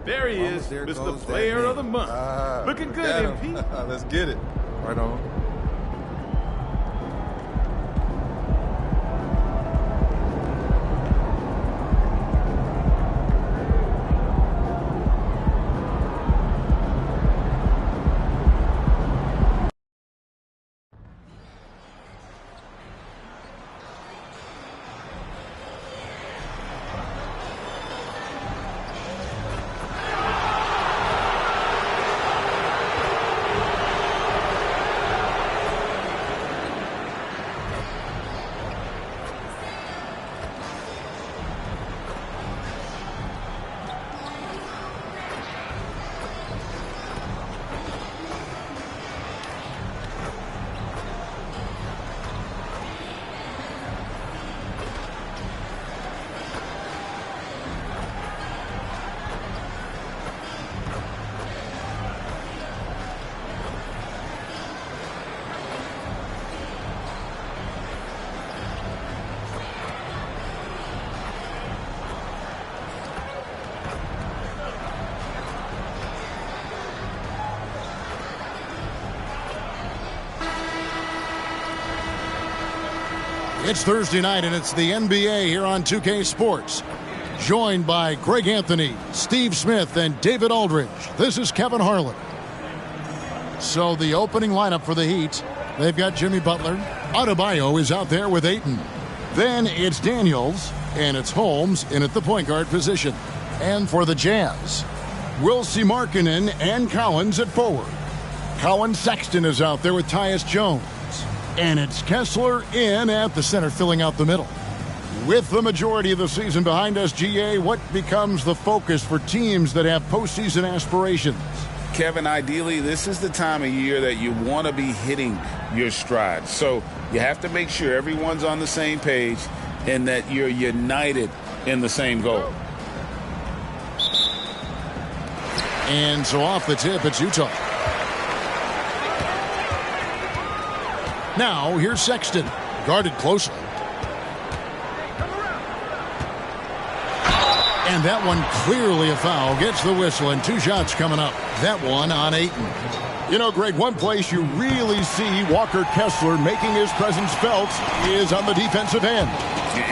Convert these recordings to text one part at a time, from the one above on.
There he is, Mr. Player of the Month. Looking good, MP. Let's get it. Right on. It's Thursday night, and it's the NBA here on 2K Sports. Joined by Greg Anthony, Steve Smith, and David Aldridge. This is Kevin Harlan. So the opening lineup for the Heat, they've got Jimmy Butler. Adebayo is out there with Ayton. Then it's Daniels, and it's Holmes in at the point guard position. And for the Jazz, we'll see Markkanen and Collins at forward. Colin Sexton is out there with Tyus Jones. And it's Kessler in at the center, filling out the middle. With the majority of the season behind us, GA, what becomes the focus for teams that have postseason aspirations? Kevin, ideally, this is the time of year that you want to be hitting your stride. So you have to make sure everyone's on the same page and that you're united in the same goal. And so off the tip, it's Utah. Now, here's Sexton, guarded closely. And that one clearly a foul. Gets the whistle, and 2 shots coming up. That one on Ayton. You know, Greg, one place you really see Walker Kessler making his presence felt is on the defensive end.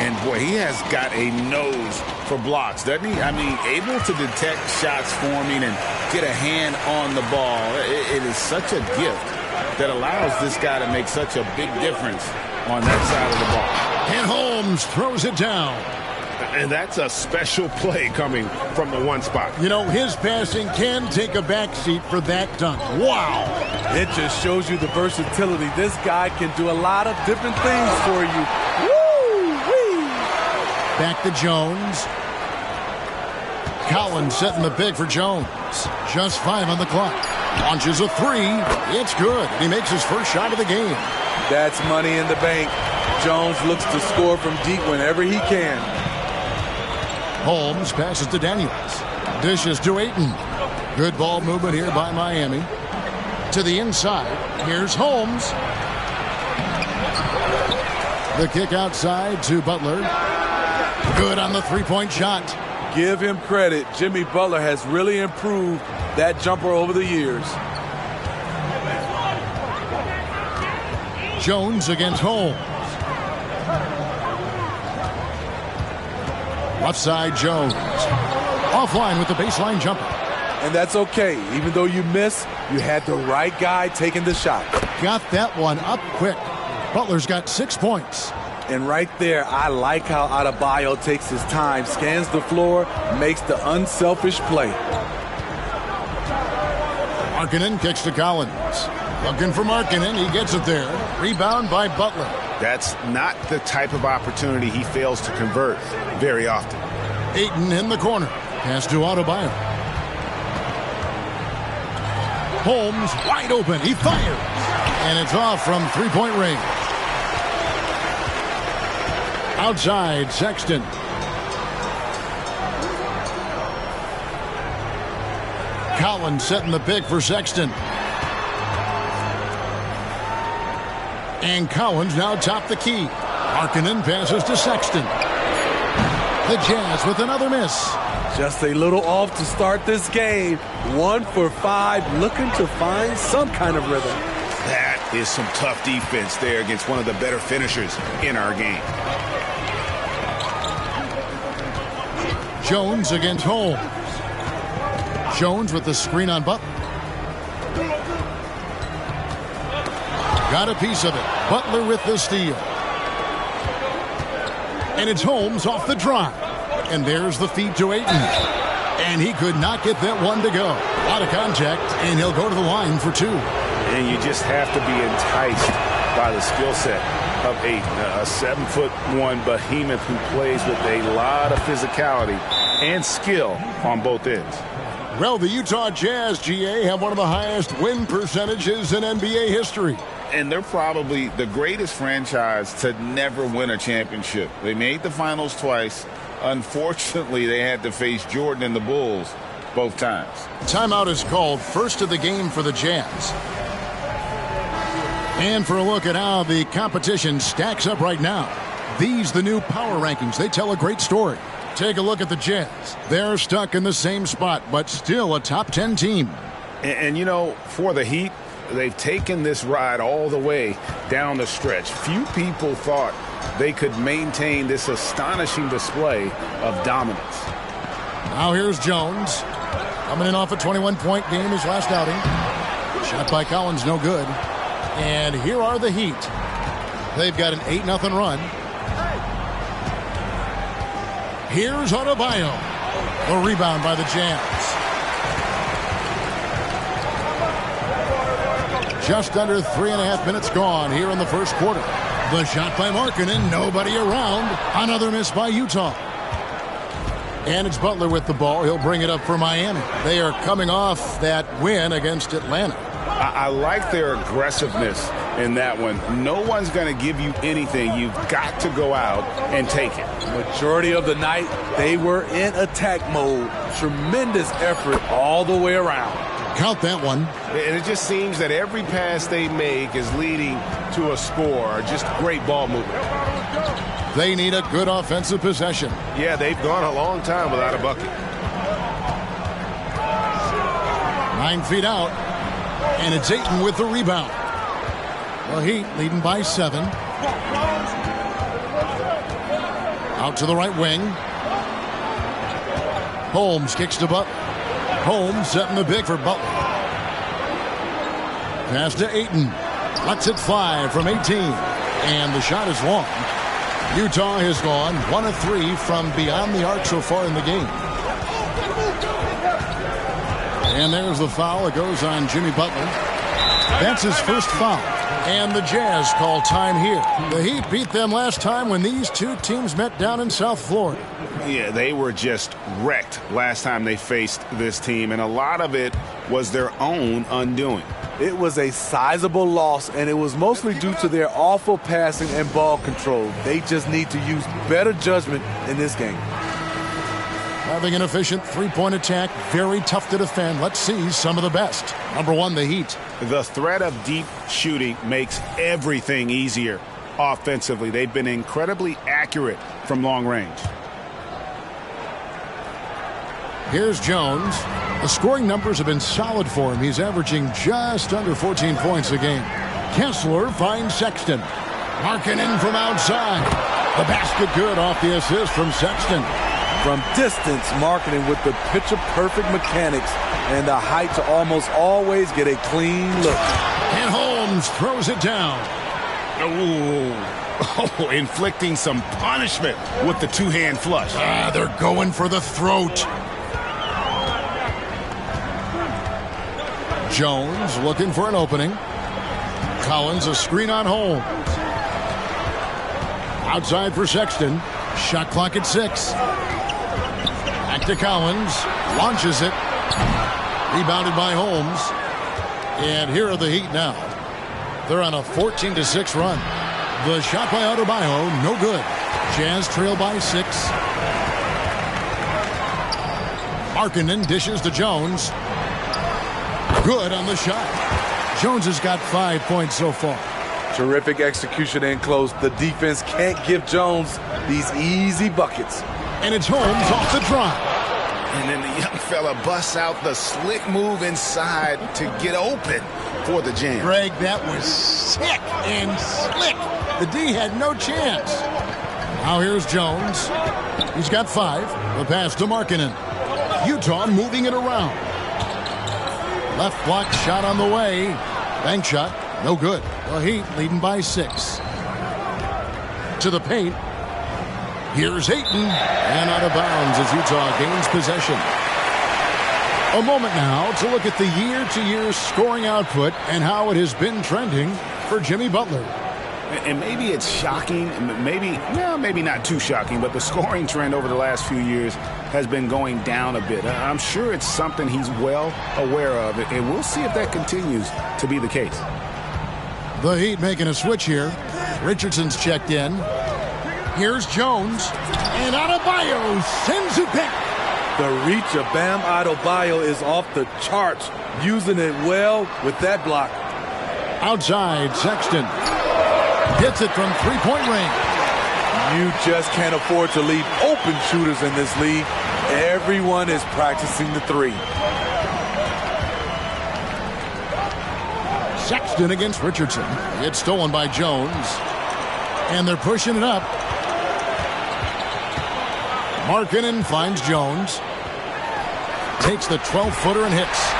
And, boy, he has got a nose for blocks, doesn't he? I mean, able to detect shots forming and get a hand on the ball. It is such a gift that allows this guy to make such a big difference on that side of the ball. And Holmes throws it down. And that's a special play coming from the one spot. You know, his passing can take a backseat for that dunk. Wow. It just shows you the versatility. This guy can do a lot of different things for you. Woo-wee. Back to Jones. Collins setting the pick for Jones. Just 5 on the clock. Launches a 3. It's good. He makes his first shot of the game. That's money in the bank. Jones looks to score from deep whenever he can. Holmes passes to Daniels. Dishes to Ayton. Good ball movement here by Miami. To the inside. Here's Holmes. The kick outside to Butler. Good on the three-point shot. give him credit. Jimmy Butler has really improved that jumper over the years. Jones against Holmes. Left side, Jones. Offline with the baseline jumper. And that's okay. Even though you miss, you had the right guy taking the shot. Got that one up quick. Butler's got 6 points. And right there, I like how Adebayo takes his time, scans the floor, makes the unselfish play. Markkanen kicks to Collins. Looking for Markkanen. He gets it there. Rebound by Butler. That's not the type of opportunity he fails to convert very often. Ayton in the corner. Pass to Adebayo. Holmes wide open. He fires. And it's off from three-point range. Outside, Sexton. Collins setting the pick for Sexton. And Collins now top the key. Markkanen passes to Sexton. The Jazz with another miss. Just a little off to start this game. 1 for 5, looking to find some kind of rhythm. That is some tough defense there against one of the better finishers in our game. Jones against Holmes. Jones with the screen on Butler. Got a piece of it. Butler with the steal. And it's Holmes off the drive. And there's the feed to Ayton. And he could not get that one to go. A lot of contact, and he'll go to the line for 2. And you just have to be enticed by the skill set of Ayton, a 7'1" behemoth who plays with a lot of physicality and skill on both ends. Well, the Utah Jazz, GA, have one of the highest win percentages in NBA history. And they're probably the greatest franchise to never win a championship. They made the finals twice. Unfortunately, they had to face Jordan and the Bulls both times. Timeout is called. First of the game for the Jazz. And for a look at how the competition stacks up right now. These, the new power rankings. They tell a great story. Take a look at the Jazz. They're stuck in the same spot, but still a top 10 team. And you know, for the Heat, they've taken this ride all the way down the stretch. Few people thought they could maintain this astonishing display of dominance. Now here's Jones. Coming in off a 21-point game his last outing. Shot by Collins, no good. And here are the Heat. They've got an 8-0 run. Here's Adebayo. The rebound by the Jazz. Just under 3.5 minutes gone here in the first quarter. The shot by Markkanen, nobody around. Another miss by Utah. And it's Butler with the ball. He'll bring it up for Miami. They are coming off that win against Atlanta. I like their aggressiveness in that one. No one's going to give you anything. You've got to go out and take it. Majority of the night, they were in attack mode. Tremendous effort all the way around. Count that one. And it just seems that every pass they make is leading to a score. Just great ball movement. They need a good offensive possession. Yeah, they've gone a long time without a bucket. 9 feet out. And it's Ayton with the rebound. The Heat leading by 7. Out to the right wing. Holmes kicks to Butler. Holmes setting the pick for Butler. Pass to Ayton. Lets it fly from 18. And the shot is long. Utah has gone 1 of 3 from beyond the arc so far in the game. And there's the foul. It goes on Jimmy Butler. That's his first foul. And the Jazz call time here. The Heat beat them last time when these two teams met down in South Florida. Yeah, they were just wrecked last time they faced this team, and a lot of it was their own undoing. It was a sizable loss, and it was mostly due to their awful passing and ball control. They just need to use better judgment in this game. Having an efficient three-point attack, very tough to defend. Let's see some of the best. Number 1, the Heat. The threat of deep shooting makes everything easier offensively. They've been incredibly accurate from long range. Here's Jones. The scoring numbers have been solid for him. He's averaging just under 14 points a game. Kessler finds Sexton. Markkanen from outside. The basket good off the assist from Sexton. From distance, Markkanen with the picture-perfect mechanics and the height to almost always get a clean look. And Holmes throws it down. Oh, inflicting some punishment with the two-hand flush. They're going for the throat. Jones looking for an opening. Collins a screen on Holmes. Outside for Sexton. Shot clock at 6. Back to Collins. Launches it. Rebounded by Holmes. And here are the Heat now. They're on a 14-6 run. The shot by Adebayo, no good. Jazz trail by 6. Markkanen dishes to Jones. Good on the shot. Jones has got 5 points so far. Terrific execution in close. The defense can't give Jones these easy buckets. And it's Holmes off the drive. And then the young fella busts out the slick move inside to get open for the jam. Greg, that was sick and slick. The D had no chance. Now here's Jones. He's got 5. The pass to Markkanen. Utah moving it around. Left block shot on the way. Bank shot, no good. The Heat leading by 6. To the paint. Here's Ayton. And out of bounds as Utah gains possession. A moment now to look at the year-to-year scoring output and how it has been trending for Jimmy Butler. And maybe it's shocking, maybe not too shocking, but the scoring trend over the last few years has been going down a bit. I'm sure it's something he's well aware of, and we'll see if that continues to be the case. The Heat making a switch here. Richardson's checked in. Here's Jones, and Adebayo sends it back. The reach of Bam Adebayo is off the charts, using it well with that block. Outside, Sexton. Hits it from three-point range. You just can't afford to leave open shooters in this league. Everyone is practicing the 3. Sexton against Richardson. It's stolen by Jones. And they're pushing it up. Markkanen finds Jones. Takes the 12-footer and hits.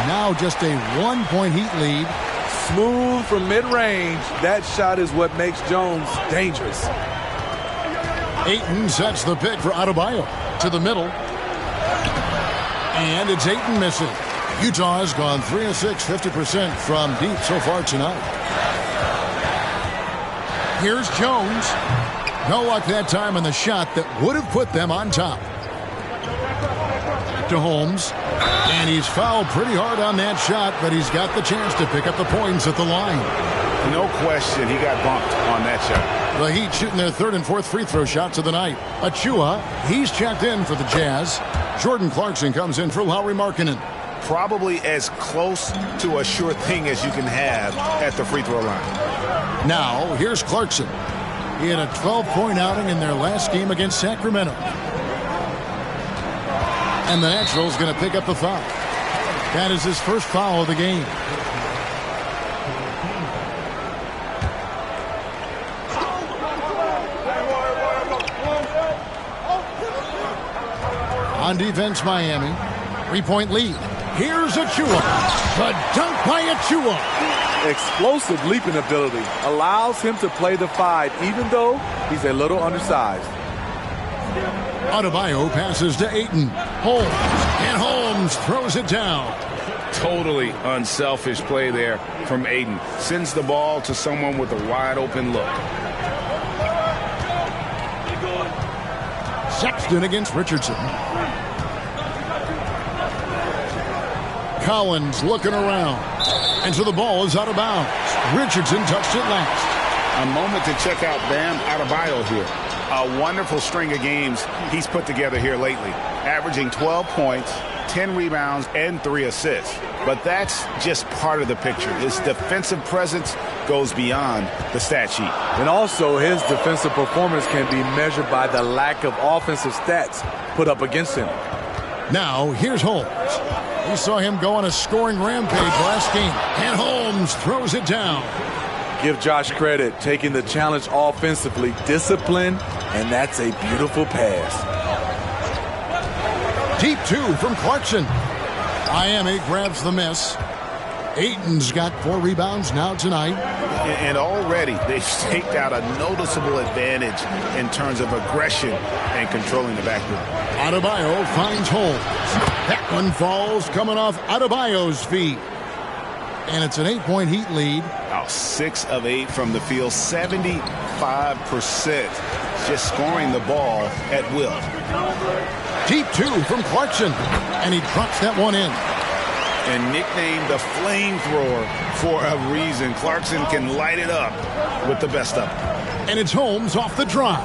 Now just a 1-point Heat lead. Smooth from mid-range. That shot is what makes Jones dangerous. Ayton sets the pick for Adebayo to the middle. And it's Ayton missing. Utah has gone 3 of 6, 50% from deep so far tonight. Here's Jones. No luck that time on the shot that would have put them on top. To Holmes. And he's fouled pretty hard on that shot, but he's got the chance to pick up the points at the line. No question, he got bumped on that shot. The Heat shooting their 3rd and 4th free throw shots of the night. Achua, he's checked in for the Jazz. Jordan Clarkson comes in for Lauri Markkanen. Probably as close to a sure thing as you can have at the free throw line. Now, here's Clarkson. He had a 12-point outing in their last game against Sacramento. And the Natural's going to pick up the foul. That is his first foul of the game. On defense, Miami. 3-point lead. Here's Achua. The dunk by Achua. Explosive leaping ability allows him to play the 5, even though he's a little undersized. Adebayo passes to Ayton. Holmes. And Holmes throws it down. Totally unselfish play there from Ayton. Sends the ball to someone with a wide open look. Sexton against Richardson. Collins looking around. And so the ball is out of bounds. Richardson touched it last. A moment to check out Bam Adebayo here. A wonderful string of games he's put together here lately. Averaging 12 points, 10 rebounds, and 3 assists. But that's just part of the picture. His defensive presence goes beyond the stat sheet. And also his defensive performance can be measured by the lack of offensive stats put up against him. Now, here's Holmes. We saw him go on a scoring rampage last game. And Holmes throws it down. Give Josh credit, taking the challenge offensively, discipline, and that's a beautiful pass. Deep 2 from Clarkson. Miami grabs the miss. Ayton's got 4 rebounds now tonight. And already they've staked out a noticeable advantage in terms of aggression and controlling the backcourt. Adebayo finds Holmes. That one falls coming off Adebayo's feet. And it's an 8-point Heat lead. 6 of 8 from the field, 75%. Just scoring the ball at will. Deep 2 from Clarkson. And he drops that one in. And nicknamed the flamethrower for a reason. Clarkson can light it up with the best of them. And it's Holmes off the drive.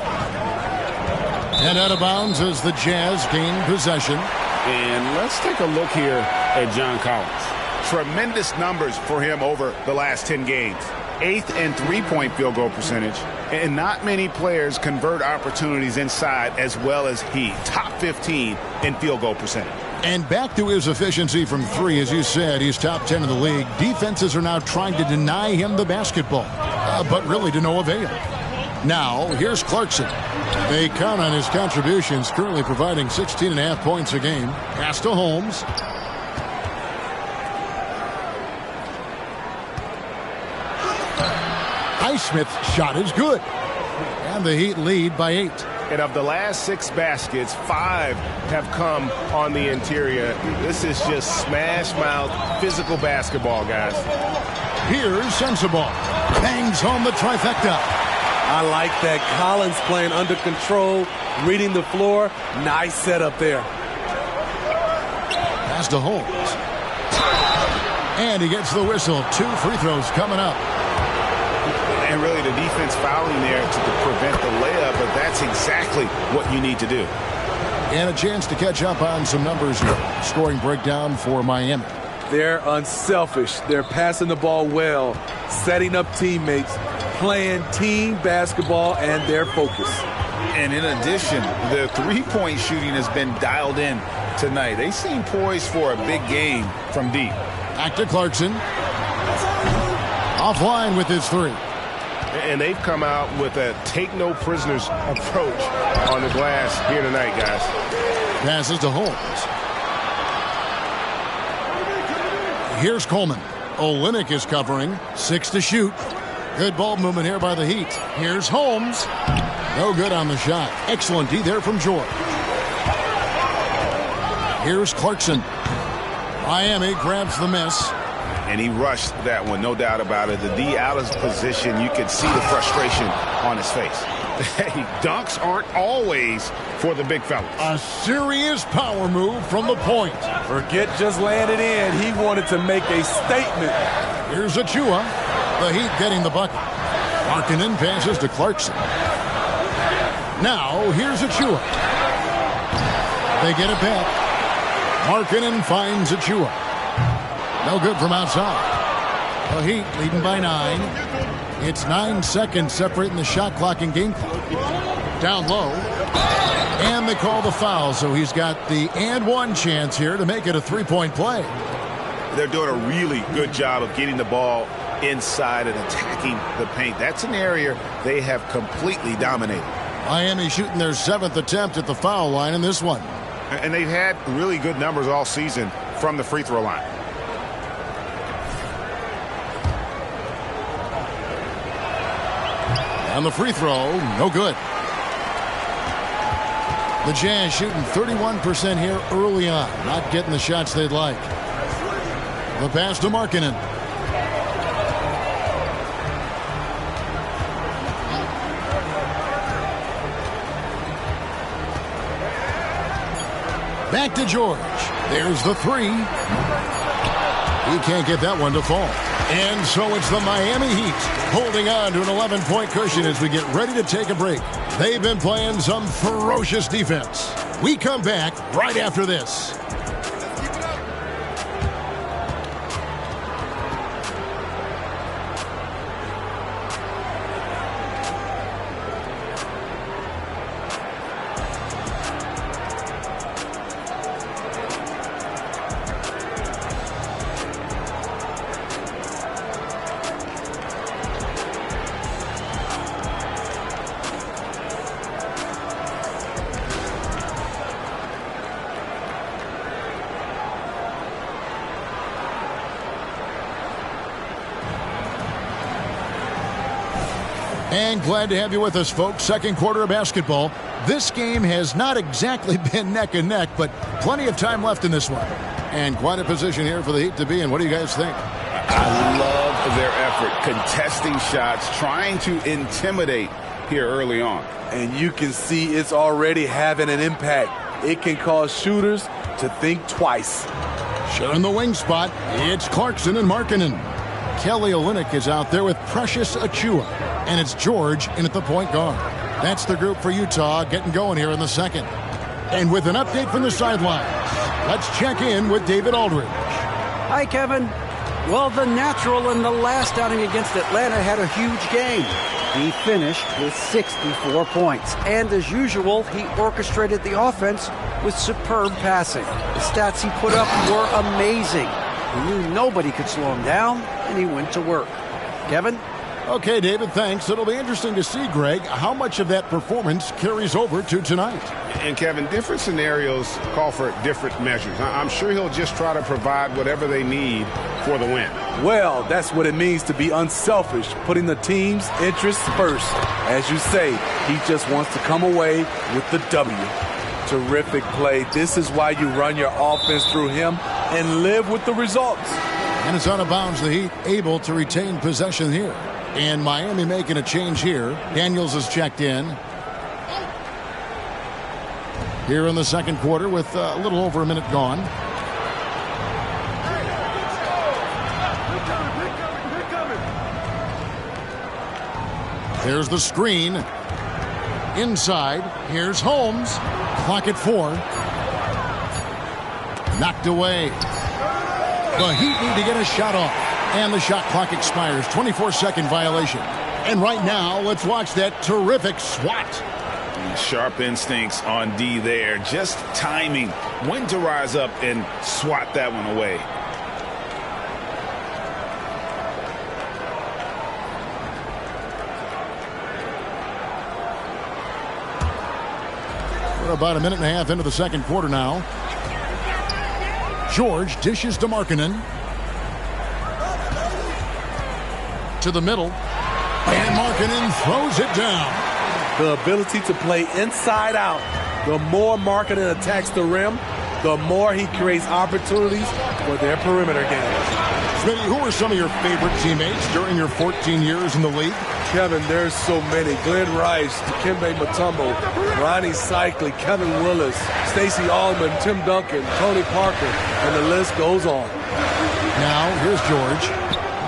And out of bounds as the Jazz gain possession. And let's take a look here at John Collins. Tremendous numbers for him over the last 10 games. 8th in three-point field goal percentage. And not many players convert opportunities inside as well as he. Top 15 in field goal percentage. And back to his efficiency from 3, as you said, he's top 10 in the league. Defenses are now trying to deny him the basketball, but really to no avail. Now, here's Clarkson. They count on his contributions, currently providing 16.5 points a game. Pass to Holmes. Highsmith's shot is good. And the Heat lead by 8. And of the last 6 baskets, 5 have come on the interior. This is just smash mouth physical basketball, guys. Here's Sensible. Bangs home the trifecta. I like that. Collins playing under control, reading the floor. Nice setup there. Pass to Holmes. And he gets the whistle. 2 free throws coming up. And really the defense fouling there to prevent the layup, but that's exactly what you need to do. And a chance to catch up on some numbers here. Scoring breakdown for Miami. They're unselfish. They're passing the ball well, setting up teammates, playing team basketball, and their focus. And in addition, the three-point shooting has been dialed in tonight. They seem poised for a big game from deep. Back to Clarkson. Offline with his 3. And they've come out with a take-no-prisoners approach on the glass here tonight, guys. Passes to Holmes. Here's Coleman. Olynyk is covering. 6 to shoot. Good ball movement here by the Heat. Here's Holmes. No good on the shot. Excellent D there from George. Here's Clarkson. Miami grabs the miss. And he rushed that one, no doubt about it. The D out of position, you could see the frustration on his face. Hey, dunks aren't always for the big fellas. A serious power move from the point. Forget just laying it in. He wanted to make a statement. Here's Achua. The Heat getting the bucket. Markkanen passes to Clarkson. Now, here's Achua. They get it back. Markkanen finds Achua. No good from outside. The Heat leading by 9. It's 9 seconds separating the shot clock and game clock. Down low. And they call the foul, so he's got the and one chance here to make it a 3-point play. They're doing a really good job of getting the ball inside and attacking the paint. That's an area they have completely dominated. Miami shooting their 7th attempt at the foul line in this one. And they've had really good numbers all season from the free throw line. On the free throw, no good. The Jazz shooting 31% here early on. Not getting the shots they'd like. The pass to Markkanen. Back to George. There's the 3. He can't get that one to fall. And so it's the Miami Heat holding on to an 11-point cushion as we get ready to take a break. They've been playing some ferocious defense. We come back right after this. And glad to have you with us, folks. Second quarter of basketball. This game has not exactly been neck and neck, but plenty of time left in this one. And quite a position here for the Heat to be in. What do you guys think? I love their effort, contesting shots, trying to intimidate here early on. And you can see it's already having an impact. It can cause shooters to think twice. Sharing the wing spot, it's Clarkson and Markkanen. Kelly Olynyk is out there with Precious Achiuwa. And it's George in at the point guard. That's the group for Utah getting going here in the second. And with an update from the sidelines, let's check in with David Aldridge. Hi, Kevin. Well, the natural in the last outing against Atlanta had a huge game. He finished with 64 points. And as usual, he orchestrated the offense with superb passing. The stats he put up were amazing. He knew nobody could slow him down, and he went to work. Kevin? Okay, David, thanks. It'll be interesting to see, Greg, how much of that performance carries over to tonight. And, Kevin, different scenarios call for different measures. I'm sure he'll just try to provide whatever they need for the win. Well, that's what it means to be unselfish, putting the team's interests first. As you say, he just wants to come away with the W. Terrific play. This is why you run your offense through him and live with the results. And it's out of bounds. The Heat able to retain possession here. And Miami making a change here. Daniels is checked in. Here in the second quarter with a little over a minute gone. There's the screen. Inside. Here's Holmes. Clock at 4. Knocked away. The Heat need to get a shot off. And the shot clock expires. 24-second violation. And right now, let's watch that terrific swat. Sharp instincts on D there. Just timing when to rise up and swat that one away. We're about a minute and a half into the second quarter now. George dishes to Markkanen. To the middle. And Markkanen throws it down. The ability to play inside out. The more Markkanen attacks the rim, the more he creates opportunities for their perimeter game. Smitty, who are some of your favorite teammates during your 14 years in the league? Kevin, there's so many. Glenn Rice, Dikembe Mutombo, Ronnie Cycli, Kevin Willis, Stacey Allman, Tim Duncan, Tony Parker, and the list goes on. Now, here's George.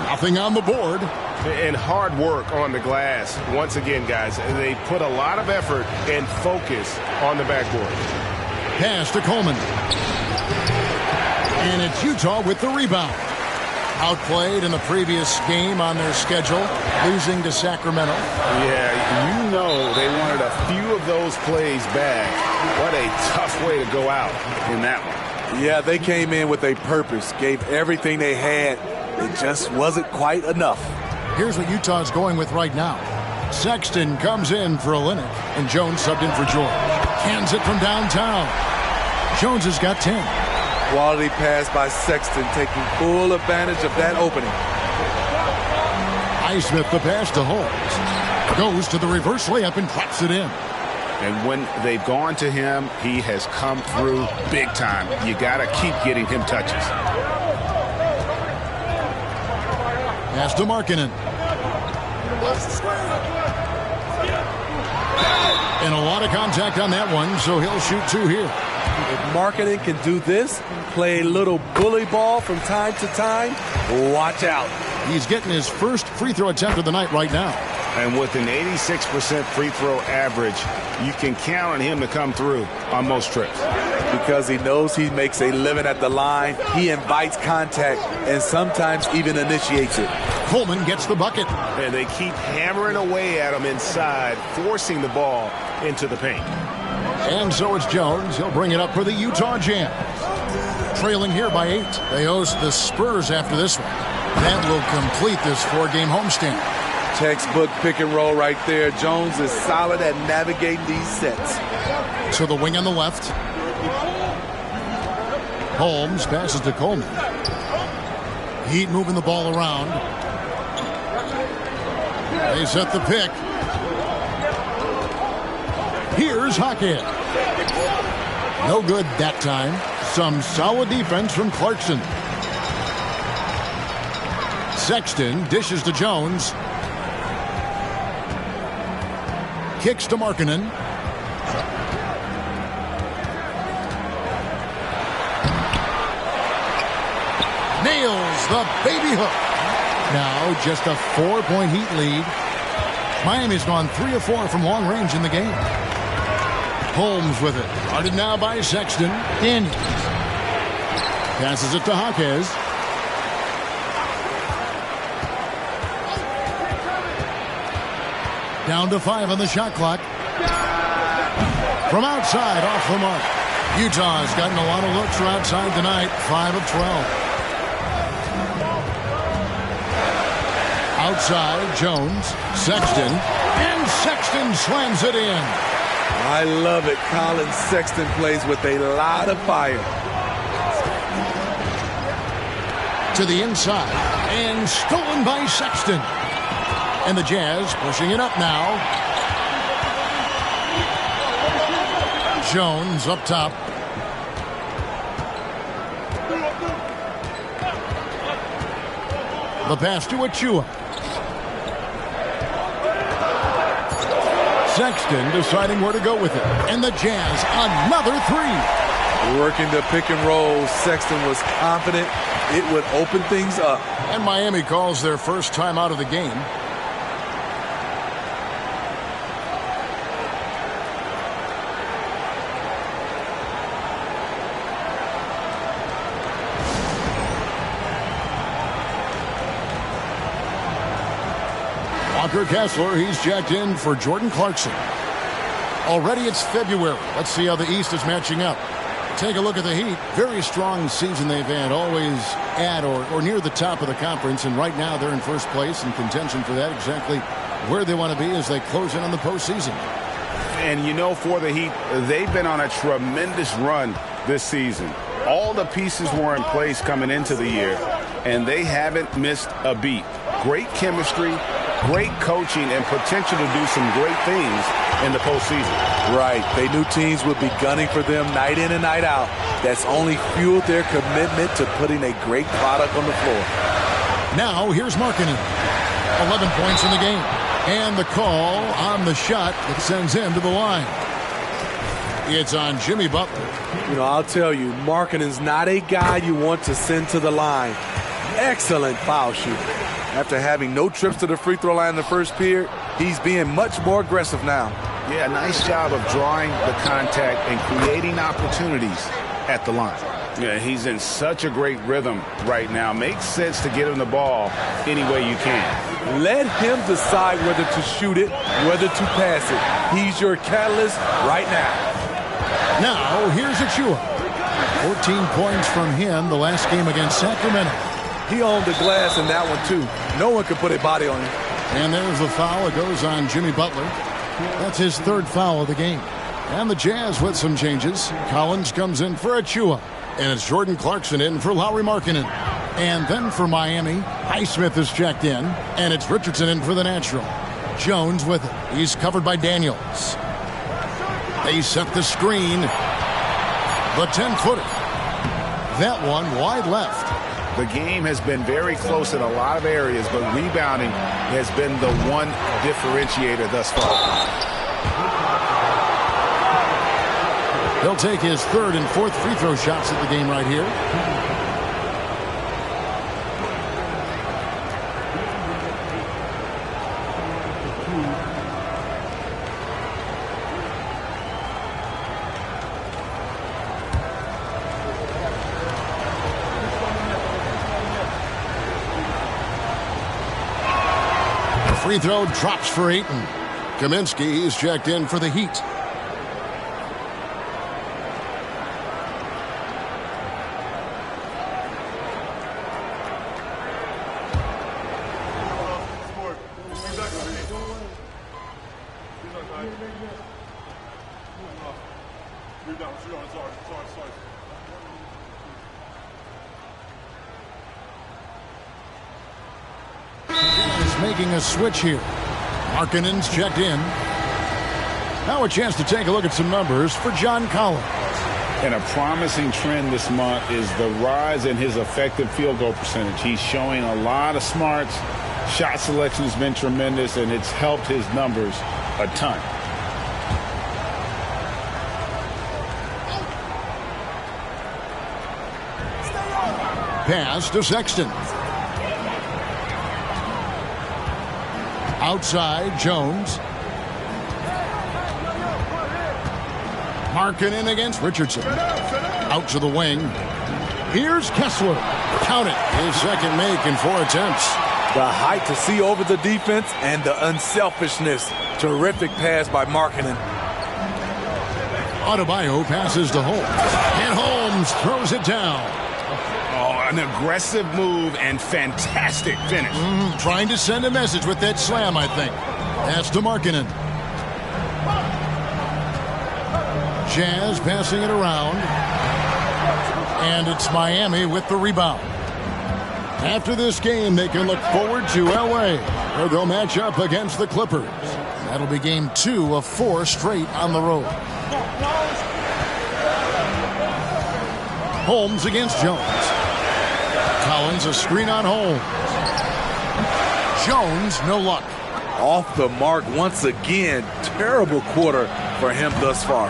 Nothing on the board. And hard work on the glass. Once again, guys, they put a lot of effort and focus on the backboard. Pass to Coleman. And it's Utah with the rebound. Outplayed in the previous game on their schedule, losing to Sacramento. Yeah, you know they wanted a few of those plays back. What a tough way to go out in that one. Yeah, they came in with a purpose, gave everything they had. It just wasn't quite enough. Here's what Utah's going with right now. Sexton comes in for Olynyk, and Jones subbed in for George. Cans it from downtown. Jones has got 10. Quality pass by Sexton, taking full advantage of that opening. Highsmith the pass to Holmes. Goes to the reverse layup and claps it in. And when they've gone to him, he has come through big time. You got to keep getting him touches. Pass to Markkanen. And a lot of contact on that one, so he'll shoot 2 here. If Markkanen can do this, play a little bully ball from time to time, watch out. He's getting his first free throw attempt of the night right now. And with an 86% free throw average, you can count on him to come through on most trips. Because he knows he makes a living at the line, he invites contact and sometimes even initiates it. Coleman gets the bucket. And they keep hammering away at him inside, forcing the ball into the paint. And so it's Jones. He'll bring it up for the Utah Jazz. Trailing here by 8. They host the Spurs after this one. That will complete this 4-game homestand. Textbook pick and roll right there. Jones is solid at navigating these sets. So the wing on the left. Holmes passes to Coleman. Heat moving the ball around. They set the pick. Here's Hockett. No good that time. Some solid defense from Clarkson. Sexton dishes to Jones. Kicks to Markkanen. Nails the baby hook. Now just a 4-point Heat lead. Miami's gone 3 of 4 from long range in the game. Holmes with it. Guarded now by Sexton. Daniels. Passes it to Jaquez. Down to 5 on the shot clock. From outside, off the mark. Utah's gotten a lot of looks from outside tonight. 5 of 12. Outside, Jones, Sexton, and Sexton slams it in. I love it. Colin Sexton plays with a lot of fire. To the inside, and stolen by Sexton. And the Jazz pushing it up now. Jones up top. The pass to Achua. Sexton deciding where to go with it. And the Jazz, another 3. Working the pick and roll. Sexton was confident it would open things up. And Miami calls their first time out of the game. Walker Kessler, he's jacked in for Jordan Clarkson. Already it's February. Let's see how the East is matching up. Take a look at the Heat. Very strong season they've had, always at or near the top of the conference, and right now they're in first place in contention for that, exactly where they want to be as they close in on the postseason. And you know, for the Heat, they've been on a tremendous run this season. All the pieces were in place coming into the year, and they haven't missed a beat. Great chemistry, great coaching, and potential to do some great things in the postseason. Right. They knew teams would be gunning for them night in and night out. That's only fueled their commitment to putting a great product on the floor. Now, here's Markkanen. 11 points in the game. And the call on the shot that sends him to the line. It's on Jimmy Butler. You know, I'll tell you, Markkanen's not a guy you want to send to the line. Excellent foul shooter. After having no trips to the free throw line in the first period, he's being much more aggressive now. Yeah, nice job of drawing the contact and creating opportunities at the line. Yeah, he's in such a great rhythm right now. Makes sense to get him the ball any way you can. Let him decide whether to shoot it, whether to pass it. He's your catalyst right now. Now, here's Achua. 14 points from him the last game against Sacramento. He owned the glass in that one, too. No one could put a body on him. And there's the foul. It goes on Jimmy Butler. That's his third foul of the game. And the Jazz with some changes. Collins comes in for Achua. And it's Jordan Clarkson in for Lauri Markkanen. And then for Miami, Highsmith is checked in. And it's Richardson in for the natural. Jones with it. He's covered by Daniels. They set the screen. The 10-footer. That one wide left. The game has been very close in a lot of areas, but rebounding has been the one differentiator thus far. He'll take his third and fourth free throw shots at the game right here. Free throw drops for Ayton. Kaminsky is checked in for the Heat. Making a switch here. Markkanen's checked in. Now a chance to take a look at some numbers for John Collins. And a promising trend this month is the rise in his effective field goal percentage. He's showing a lot of smarts. Shot selection has been tremendous, and it's helped his numbers a ton. Pass to Sexton. Outside, Jones. Markkanen against Richardson. Out to the wing. Here's Kessler. Count it. His second make in 4 attempts. The height to see over the defense and the unselfishness. Terrific pass by Markkanen. Adebayo passes to Holmes. And Holmes throws it down. Oh, an aggressive move and fantastic finish. Trying to send a message with that slam, I think. Pass to Markkanen. Jazz passing it around. And it's Miami with the rebound. After this game, they can look forward to L.A., where they'll match up against the Clippers. That'll be game 2 of 4 straight on the road. Holmes against Jones. Collins a screen on Holmes. Jones, no luck. Off the mark once again. Terrible quarter for him thus far.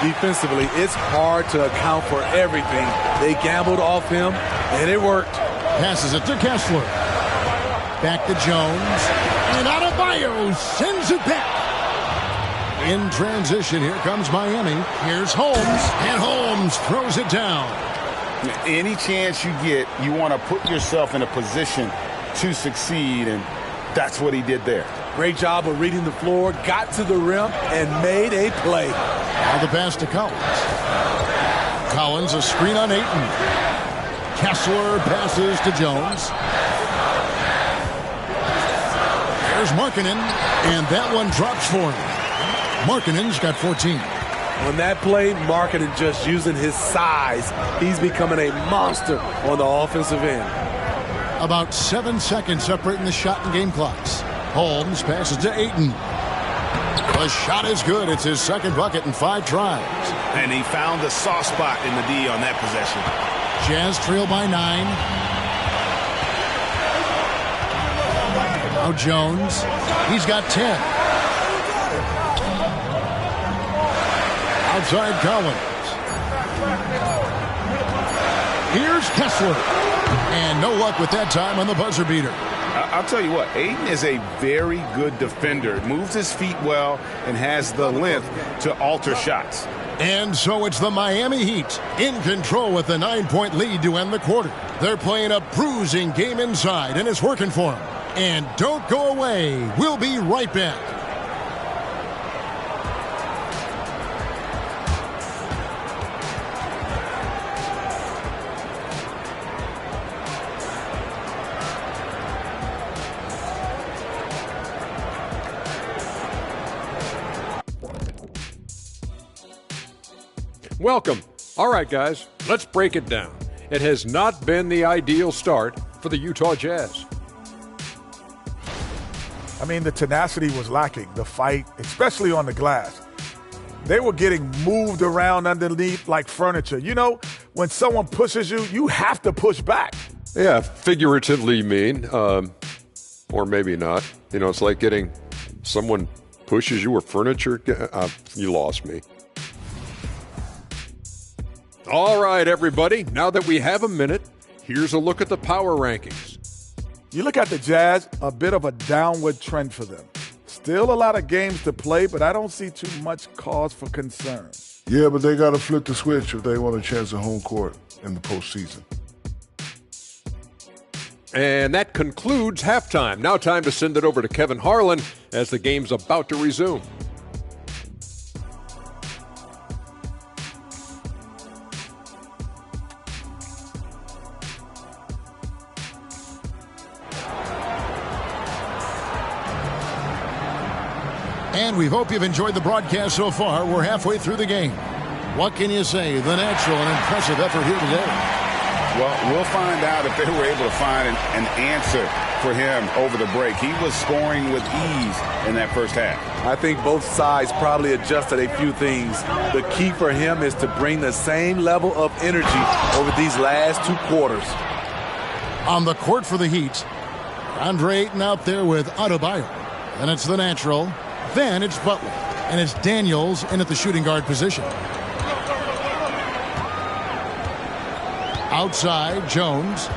Defensively, it's hard to account for everything. They gambled off him, and it worked. Passes it to Kessler. Back to Jones. And Adebayo sends it back. In transition, here comes Miami. Here's Holmes. And Holmes throws it down. Any chance you get, you want to put yourself in a position to succeed, and that's what he did there. Great job of reading the floor, got to the rim, and made a play. Now the pass to Collins. Collins a screen on Ayton. Kessler passes to Jones. There's Markkanen, and that one drops for him. Markkanen's got 14. On that play, Markkanen just using his size. He's becoming a monster on the offensive end. About 7 seconds separating the shot and game clocks. Holmes passes to Ayton. The shot is good. It's his second bucket in 5 tries. And he found the soft spot in the D on that possession. Jazz trail by 9. Now Jones. He's got 10. Outside Collins. Here's Kessler. And no luck with that time on the buzzer beater. I'll tell you what, Ayton is a very good defender. Moves his feet well and has the length to alter shots. And so it's the Miami Heat in control with a 9-point lead to end the quarter. They're playing a bruising game inside, and it's working for them. And don't go away. We'll be right back. Welcome. All right, guys, let's break it down. It has not been the ideal start for the Utah Jazz. I mean, the tenacity was lacking, the fight, especially on the glass. They were getting moved around underneath like furniture. You know, when someone pushes you, you have to push back. Yeah, figuratively mean, or maybe not. You know, it's like getting someone pushes you or furniture. You lost me. All right, everybody, now that we have a minute, here's a look at the power rankings. You look at the Jazz, a bit of a downward trend for them. Still a lot of games to play, but I don't see too much cause for concern. Yeah, but they got to flip the switch if they want a chance at home court in the postseason. And that concludes halftime. Now time to send it over to Kevin Harlan as the game's about to resume. And we hope you've enjoyed the broadcast so far. We're halfway through the game. What can you say? The natural and impressive effort here today. Well, we'll find out if they were able to find an answer for him over the break. He was scoring with ease in that first half. I think both sides probably adjusted a few things. The key for him is to bring the same level of energy over these last 2 quarters. On the court for the Heat, Andre Ayton out there with Adebayo. Then it's the natural. Then it's Butler. And it's Daniels in at the shooting guard position. Outside, Jones.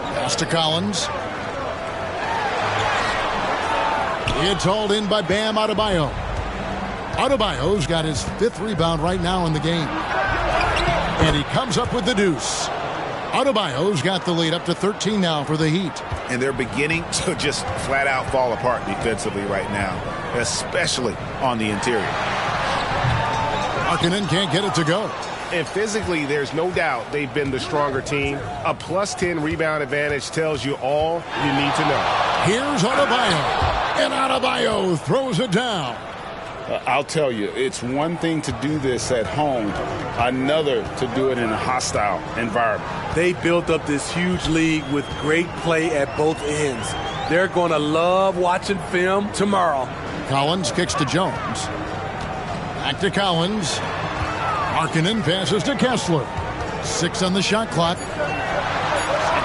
Pass to Collins. It's hauled in by Bam Adebayo. Adebayo's got his 5th rebound right now in the game. And he comes up with the deuce. Adebayo's got the lead up to 13 now for the Heat. And they're beginning to just flat out fall apart defensively right now, especially on the interior. Markkanen can't get it to go. And physically, there's no doubt they've been the stronger team. A +10 rebound advantage tells you all you need to know. Here's Adebayo. And Adebayo throws it down. I'll tell you, it's one thing to do this at home, another to do it in a hostile environment. They built up this huge lead with great play at both ends. They're going to love watching film tomorrow. Collins kicks to Jones. Back to Collins. Markkanen passes to Kessler. 6 on the shot clock.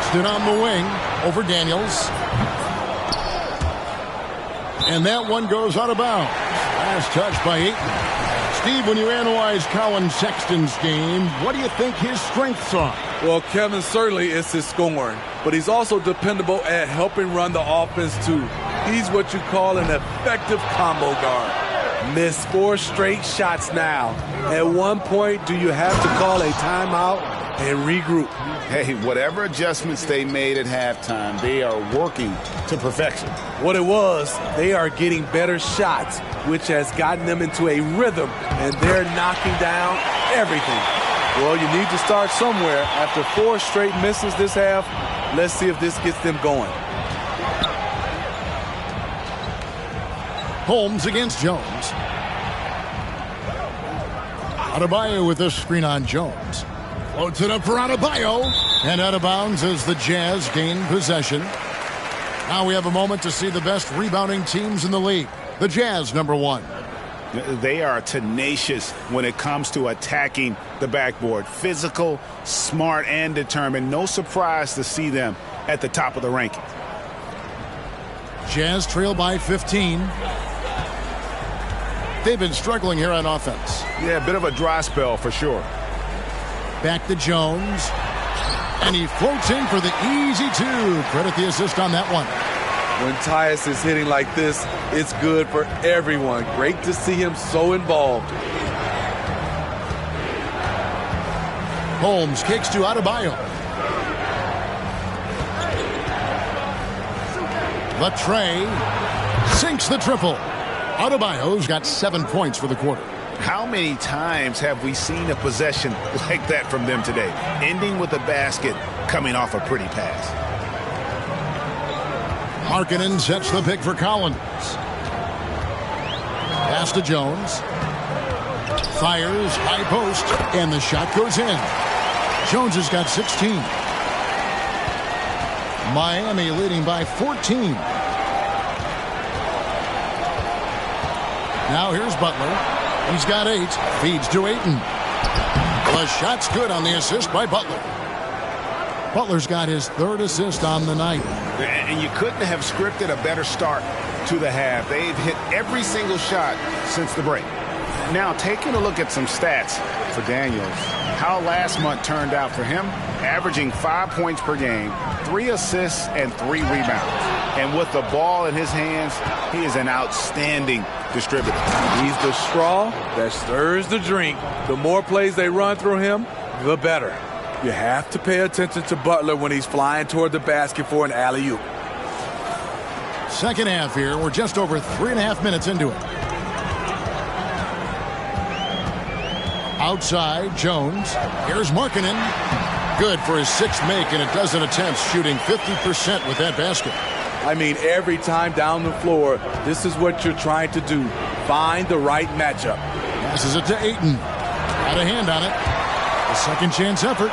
Sexton on the wing over Daniels. And that one goes out of bounds. Last touch by Ayton. Steve, when you analyze Colin Sexton's game, what do you think his strengths are? Well, Kevin, certainly it's his scoring, but he's also dependable at helping run the offense, too. He's what you call an effective combo guard. Missed 4 straight shots now. At one point, do you have to call a timeout and regroup? Hey, whatever adjustments they made at halftime, they are working to perfection. What it was, they are getting better shots, which has gotten them into a rhythm, and they're knocking down everything. Well, you need to start somewhere. After 4 straight misses this half, let's see if this gets them going. Holmes against Jones. Adebayo with this screen on Jones. Floats it up for Adebayo. And out of bounds as the Jazz gain possession. Now we have a moment to see the best rebounding teams in the league. The Jazz, number 1. They are tenacious when it comes to attacking the backboard. Physical, smart, and determined. No surprise to see them at the top of the ranking. Jazz trail by 15. They've been struggling here on offense. Yeah, a bit of a dry spell for sure. Back to Jones. And he floats in for the easy 2. Credit the assist on that one. When Tyus is hitting like this, it's good for everyone. Great to see him so involved. Holmes kicks to Adebayo. Latre sinks the triple. Adebayo's got 7 points for the quarter. How many times have we seen a possession like that from them today? Ending with a basket, coming off a pretty pass. Markkanen sets the pick for Collins. Pass to Jones. Fires, high post, and the shot goes in. Jones has got 16. Miami leading by 14. Now here's Butler. He's got 8. Feeds to Ayton. The shot's good on the assist by Butler. Butler's got his 3rd assist on the night. And you couldn't have scripted a better start to the half. They've hit every single shot since the break. Now, taking a look at some stats for Daniels, how last month turned out for him, averaging 5 points per game, 3 assists, and 3 rebounds. And with the ball in his hands, he is an outstanding distributor. He's the straw that stirs the drink. The more plays they run through him, the better. You have to pay attention to Butler when he's flying toward the basket for an alley-oop. Second half here. We're just over 3.5 minutes into it. Outside, Jones. Here's Markkanen. Good for his 6th make in a dozen attempts, shooting 50% with that basket. I mean, every time down the floor, this is what you're trying to do. Find the right matchup. Passes it to Ayton. Got a hand on it. A second chance effort.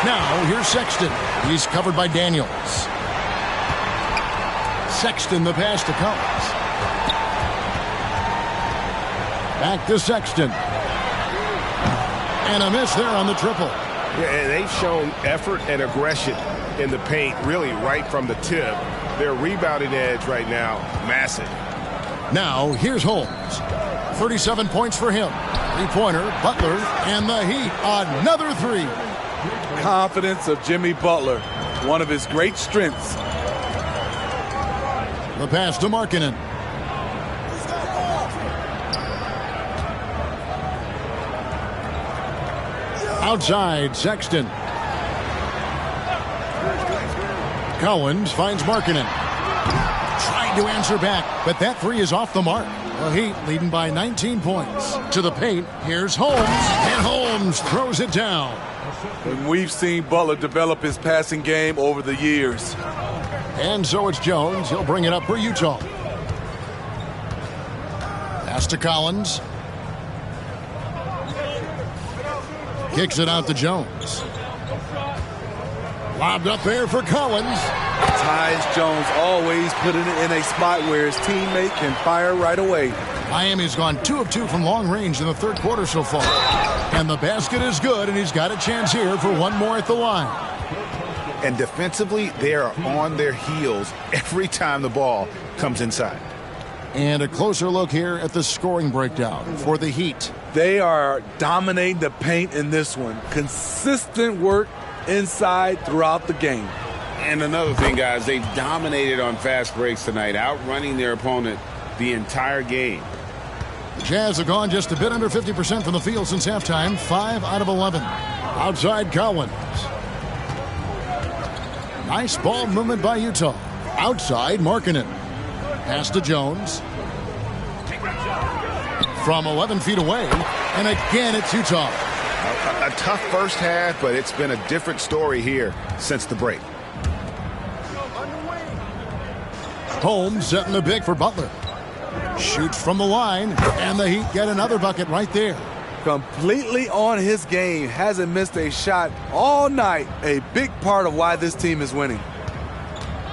Now, here's Sexton. He's covered by Daniels. Sexton, the pass to Collins. Back to Sexton. And a miss there on the triple. Yeah, and they've shown effort and aggression in the paint, really right from the tip. Their rebounding edge right now, massive. Now, here's Holmes. 37 points for him. Three-pointer, Butler, and the Heat. Another three. Confidence of Jimmy Butler, one of his great strengths. The pass to Markkanen. Outside, Sexton. Collins finds Markkanen. Tried to answer back, but that three is off the mark. The Heat leading by 19 points. To the paint, here's Holmes, and Holmes throws it down. And we've seen Butler develop his passing game over the years. And so it's Jones. He'll bring it up for Utah. Pass to Collins. Kicks it out to Jones. Lobbed up there for Collins. Tyus Jones always putting it in a spot where his teammate can fire right away. Miami's gone 2 of 2 from long range in the third quarter so far. And the basket is good, and he's got a chance here for one more at the line. And defensively, they are on their heels every time the ball comes inside. And a closer look here at the scoring breakdown for the Heat. They are dominating the paint in this one. Consistent work inside throughout the game. And another thing, guys, they've dominated on fast breaks tonight, outrunning their opponent the entire game. The Jazz have gone just a bit under 50% from the field since halftime, 5 out of 11. Outside Collins. Nice ball movement by Utah. Outside Markkanen. Pass to Jones. From 11 feet away, and again it's Utah. A tough first half, but it's been a different story here since the break. Holmes setting the pick for Butler. Shoots from the line, and the Heat get another bucket right there. Completely on his game. Hasn't missed a shot all night. A big part of why this team is winning.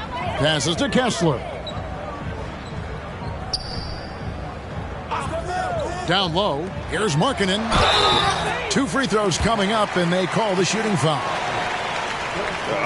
Passes to Kessler. Down low, here's Markkanen. 2 free throws coming up, and they call the shooting foul.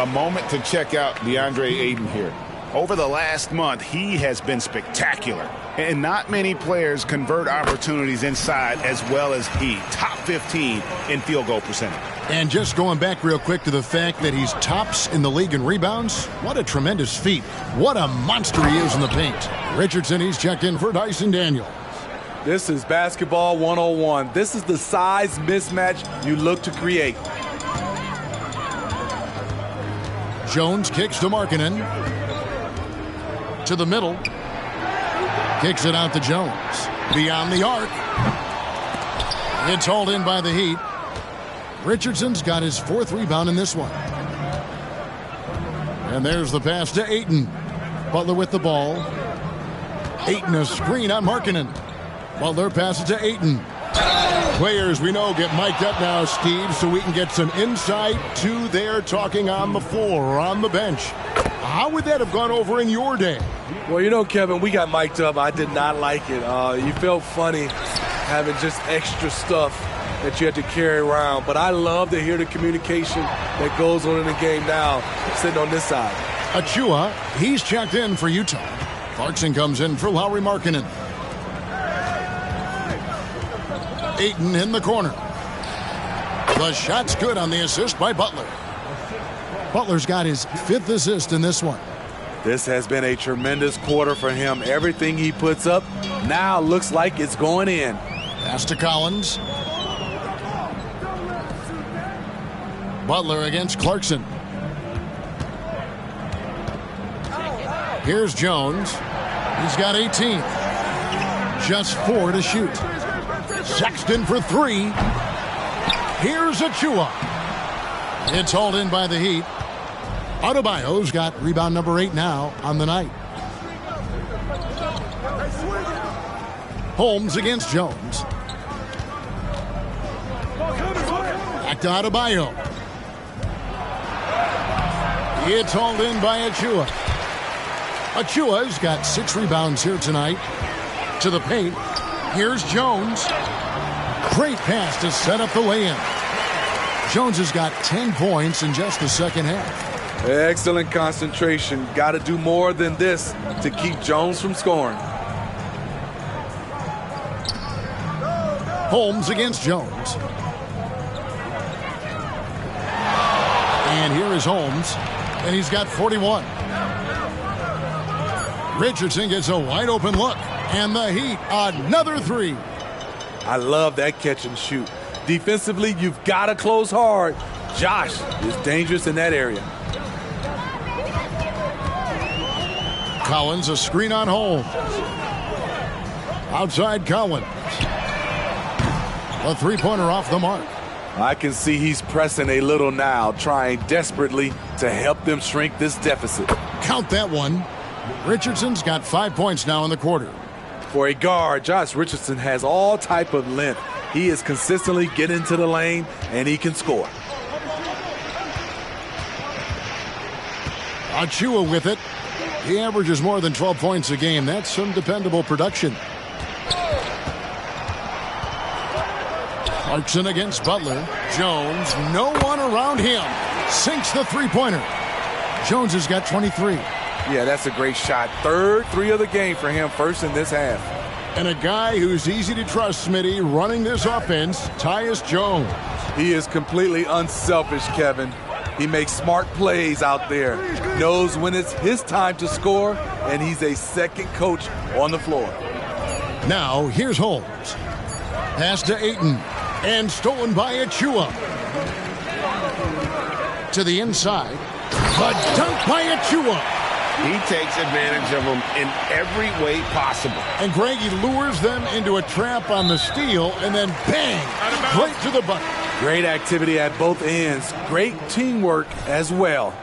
A moment to check out DeAndre Ayton here. Over the last month, he has been spectacular. And not many players convert opportunities inside as well as he. Top 15 in field goal percentage. And just going back real quick to the fact that he's tops in the league in rebounds, what a tremendous feat. What a monster he is in the paint. Richardson, he's checked in for Dyson Daniels. This is basketball 101. This is the size mismatch you look to create. Jones kicks to Markkanen. To the middle. Kicks it out to Jones. Beyond the arc. It's hauled in by the Heat. Richardson's got his 4th rebound in this one. And there's the pass to Ayton. Butler with the ball. Ayton a screen on Markkanen. Butler passes to Ayton. Players we know get mic'd up now, Steve, so we can get some insight to their talking on the floor or on the bench. How would that have gone over in your day? Well, you know, Kevin, we got mic'd up. I did not like it. You felt funny having just extra stuff that you had to carry around. But I love to hear the communication that goes on in the game now, sitting on this side. Achua, he's checked in for Utah. Clarkson comes in for Lauri Markkanen. Ayton in the corner. The shot's good on the assist by Butler. Butler's got his 5th assist in this one. This has been a tremendous quarter for him. Everything he puts up now looks like it's going in. Pass to Collins. Butler against Clarkson. Here's Jones. He's got 18. Just 4 to shoot. Sexton for 3. Here's Achua. It's hauled in by the Heat. Adebayo's got rebound number 8 now on the night. Holmes against Jones. Back to Adebayo. It's hauled in by Achua. Achua's got 6 rebounds here tonight. To the paint. Here's Jones. Great pass to set up the lay-in. Jones has got 10 points in just the second half. Excellent concentration. Got to do more than this to keep Jones from scoring. Holmes against Jones. And here is Holmes. And he's got 41. Richardson gets a wide open look. And the Heat, another 3. I love that catch and shoot. Defensively, you've got to close hard. Josh is dangerous in that area. Collins, a screen on Holmes. Outside Collins. A three-pointer off the mark. I can see he's pressing a little now, trying desperately to help them shrink this deficit. Count that one. Richardson's got 5 points now in the quarter. For a guard, Josh Richardson has all type of length. He is consistently getting to the lane, and he can score. Achua with it. He averages more than 12 points a game. That's some dependable production. Clarkson against Butler. Jones, no one around him. Sinks the three-pointer. Jones has got 23. Yeah, that's a great shot. Third 3 of the game for him, first in this half. And a guy who's easy to trust, Smitty, running this offense, Tyus Jones. He is completely unselfish, Kevin. He makes smart plays out there, knows when it's his time to score, and he's a second coach on the floor. Now, here's Holmes. Pass to Ayton, and stolen by Achua. To the inside. A dunk by Achua. He takes advantage of them in every way possible. And Greg, he lures them into a trap on the steal, and then bang, right to the bucket. Great activity at both ends. Great teamwork as well.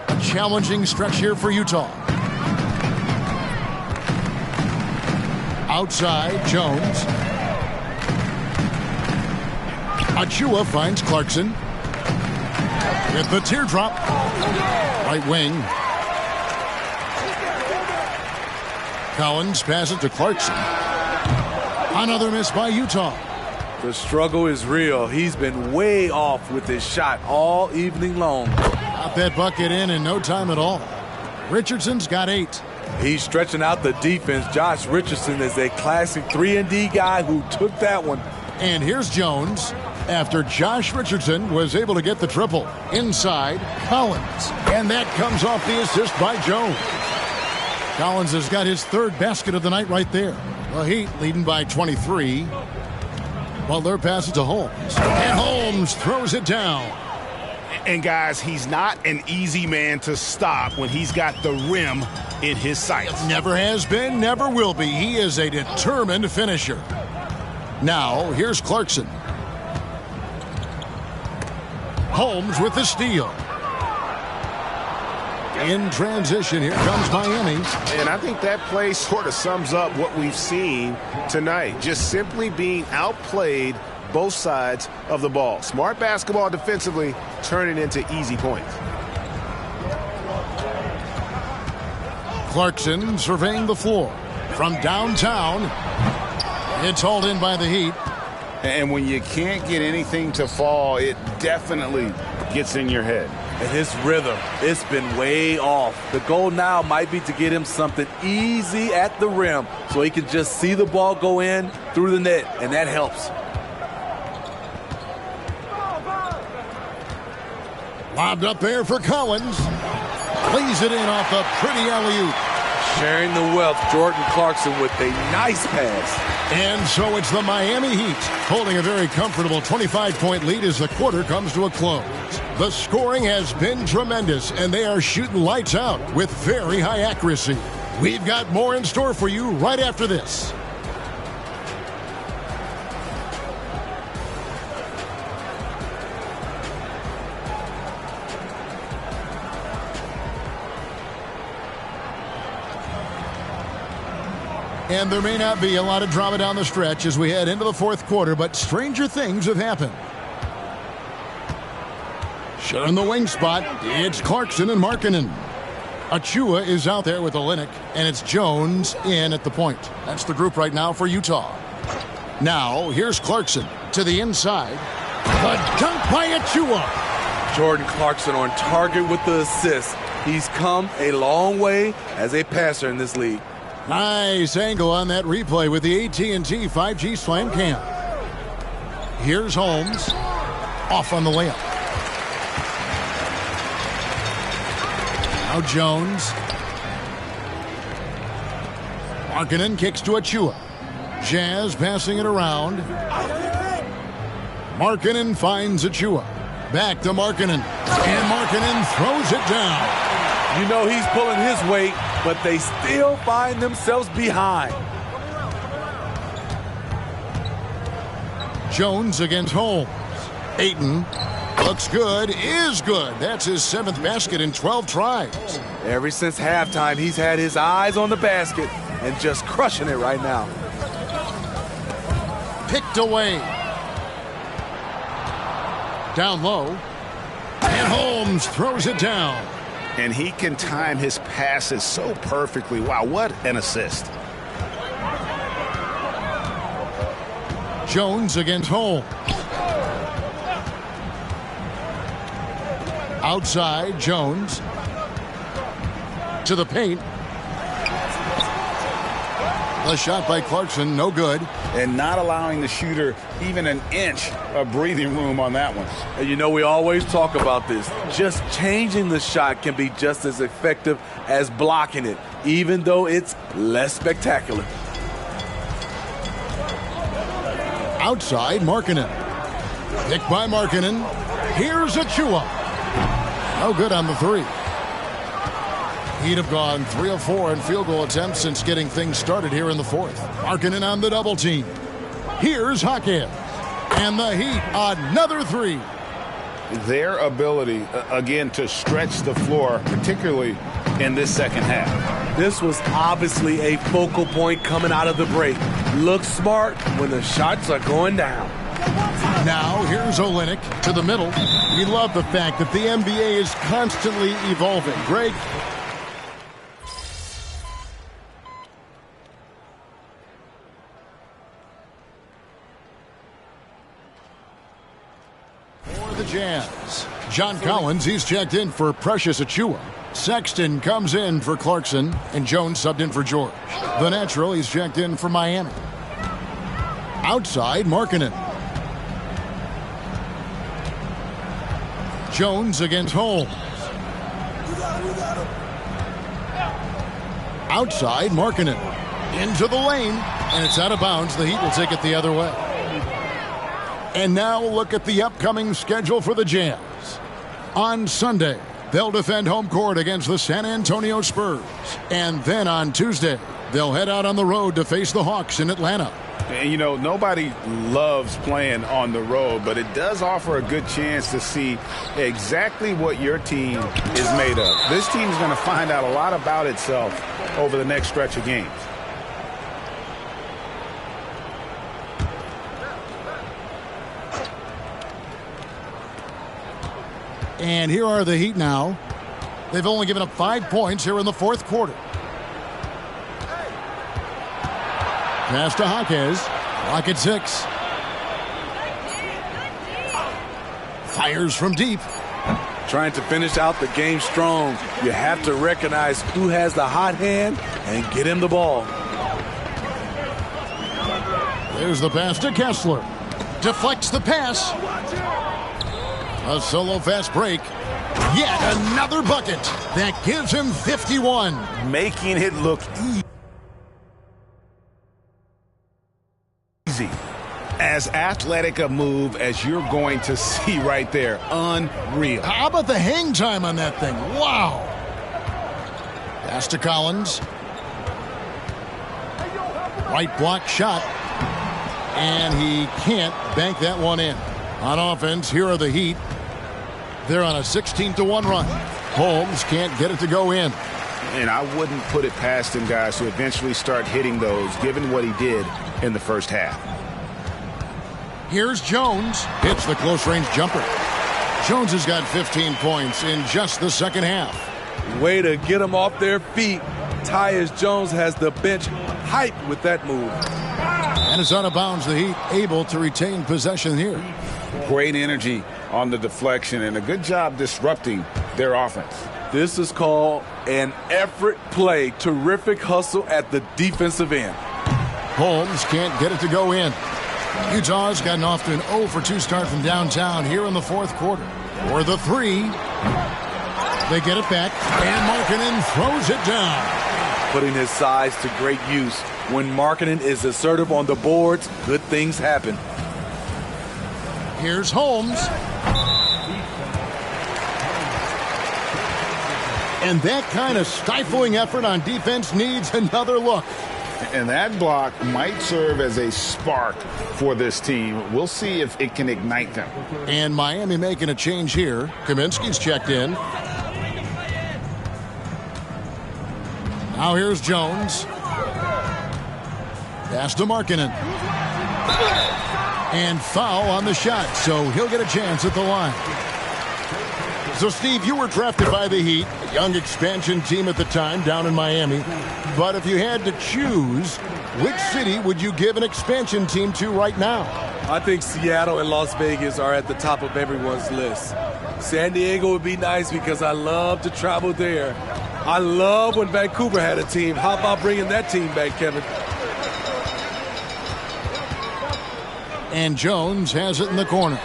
A challenging stretch here for Utah. Outside, Jones. Achua finds Clarkson. With the teardrop. Right wing. Collins passes to Clarkson. Another miss by Utah. The struggle is real. He's been way off with his shot all evening long. Got that bucket in no time at all. Richardson's got 8. He's stretching out the defense. Josh Richardson is a classic 3-and-D guy who took that one. And here's Jones. After Josh Richardson was able to get the triple. Inside, Collins. And that comes off the assist by Jones. Collins has got his 3rd basket of the night right there. The Heat leading by 23. Butler passes to Holmes. And Holmes throws it down. And guys, he's not an easy man to stop when he's got the rim in his sights. Never has been, never will be. He is a determined finisher. Now, here's Clarkson. Holmes with the steal. In transition, here comes Miami. And I think that play sort of sums up what we've seen tonight. Just simply being outplayed both sides of the ball. Smart basketball defensively, turning into easy points. Clarkson surveying the floor. From downtown, it's hauled in by the Heat. And when you can't get anything to fall, it definitely gets in your head. And his rhythm, it's been way off. The goal now might be to get him something easy at the rim so he can just see the ball go in through the net, and that helps. Lobbed up there for Collins. Plays it in off a pretty alley-oop. Sharing the wealth, Jordan Clarkson with a nice pass. And so it's the Miami Heat holding a very comfortable 25-point lead as the quarter comes to a close. The scoring has been tremendous, and they are shooting lights out with very high accuracy. We've got more in store for you right after this. And there may not be a lot of drama down the stretch as we head into the fourth quarter, but stranger things have happened. Sharing the wing spot, it's Clarkson and Markkanen. Achua is out there with Olynyk, and it's Jones in at the point. That's the group right now for Utah. Now, here's Clarkson to the inside. The dunk by Achua. Jordan Clarkson on target with the assist. He's come a long way as a passer in this league. Nice angle on that replay with the AT&T 5G Slam Cam. Here's Holmes. Off on the layup. Now Jones. Markkanen kicks to Achua. Jazz passing it around. Markkanen finds Achua. Back to Markkanen. And Markkanen throws it down. You know he's pulling his weight, but they still find themselves behind. Jones against Holmes. Ayton looks good, is good. That's his 7th basket in 12 tries. Ever since halftime, he's had his eyes on the basket and just crushing it right now. Picked away. Down low. And Holmes throws it down. And he can time his passes so perfectly. Wow, what an assist. Jones against Holmes. Outside, Jones. To the paint. The shot by Clarkson, no good. And not allowing the shooter even an inch of breathing room on that one. And you know, we always talk about this. Just changing the shot can be just as effective as blocking it, even though it's less spectacular. Outside, Markkanen. Picked by Markkanen. Here's Achua. No good on the three. He'd have gone 3 of 4 in field goal attempts since getting things started here in the fourth. Markkanen on the double team. Here's Hawkins. And the Heat, another three. Their ability, again, to stretch the floor, particularly in this second half. This was obviously a focal point coming out of the break. Look smart when the shots are going down. Now, here's Olynyk to the middle. We love the fact that the NBA is constantly evolving. Greg? The Jazz. John Collins, he's checked in for Precious Achua. Sexton comes in for Clarkson, and Jones subbed in for George. The natural, he's checked in for Miami. Outside, Markkanen. Jones against Holmes. Outside, Markkanen. Into the lane, and it's out of bounds. The Heat will take it the other way. And now we'll look at the upcoming schedule for the Jazz. On Sunday, they'll defend home court against the San Antonio Spurs. And then on Tuesday, they'll head out on the road to face the Hawks in Atlanta. And, you know, nobody loves playing on the road, but it does offer a good chance to see exactly what your team is made of. This team is going to find out a lot about itself over the next stretch of games. And here are the Heat now. They've only given up 5 points here in the fourth quarter. Pass to Hawkins. Clock at 6. Fires from deep. Trying to finish out the game strong. You have to recognize who has the hot hand and get him the ball. There's the pass to Kessler. Deflects the pass. A solo fast break. Yet another bucket. That gives him 51. Making it look easy. As athletic a move as you're going to see right there. Unreal. How about the hang time on that thing? Wow. Pass to Collins. Right block shot. And he can't bank that one in. On offense, here are the Heat. They're on a 16-1 run. Holmes can't get it to go in. And I wouldn't put it past him, guys, to eventually start hitting those, given what he did in the first half. Here's Jones. Hits the close-range jumper. Jones has got 15 points in just the second half. Way to get them off their feet. Tyus Jones has the bench hyped with that move. And it's out of bounds. The Heat able to retain possession here. Great energy on the deflection and a good job disrupting their offense. This is called an effort play. Terrific hustle at the defensive end. Holmes can't get it to go in. Utah's gotten off to an 0-for-2 start from downtown here in the fourth quarter. For the three, they get it back, and Markkanen throws it down. Putting his size to great use. When Markkanen is assertive on the boards, good things happen. Here's Holmes. And that kind of stifling effort on defense needs another look. And that block might serve as a spark for this team. We'll see if it can ignite them. And Miami making a change here. Kaminsky's checked in. Now here's Jones. Pass to Markkanen. And foul on the shot, so he'll get a chance at the line. So, Steve, you were drafted by the Heat, a young expansion team at the time down in Miami. But if you had to choose, which city would you give an expansion team to right now? I think Seattle and Las Vegas are at the top of everyone's list. San Diego would be nice because I love to travel there. I love when Vancouver had a team. How about bringing that team back, Kevin? And Jones has it in the corner.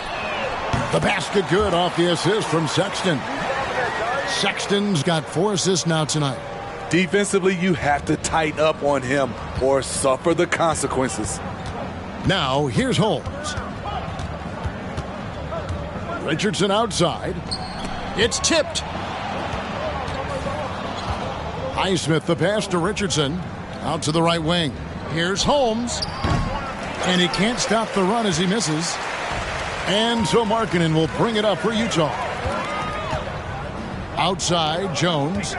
The basket good off the assist from Sexton. Sexton's got 4 assists now tonight. Defensively, you have to tighten up on him or suffer the consequences. Now, here's Holmes. Richardson outside. It's tipped. Highsmith the pass to Richardson. Out to the right wing. Here's Holmes. And he can't stop the run as he misses. And so Markkanen will bring it up for Utah. Outside, Jones.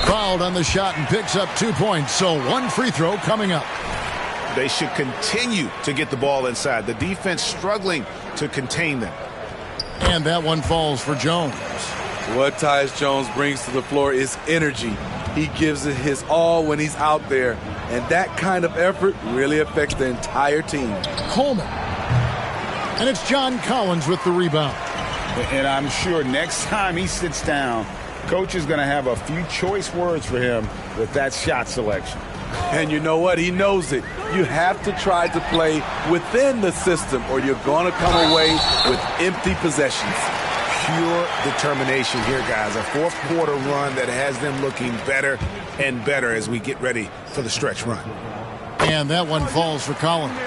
Fouled on the shot and picks up 2 points. So 1 free throw coming up. They should continue to get the ball inside. The defense struggling to contain them. And that one falls for Jones. What Tyus Jones brings to the floor is energy. He gives it his all when he's out there. And that kind of effort really affects the entire team. Coleman. And it's John Collins with the rebound. And I'm sure next time he sits down, Coach is going to have a few choice words for him with that shot selection. And you know what? He knows it. You have to try to play within the system or you're going to come away with empty possessions. Pure determination here, guys. A fourth quarter run that has them looking better and better as we get ready for the stretch run. And that one falls for Collins.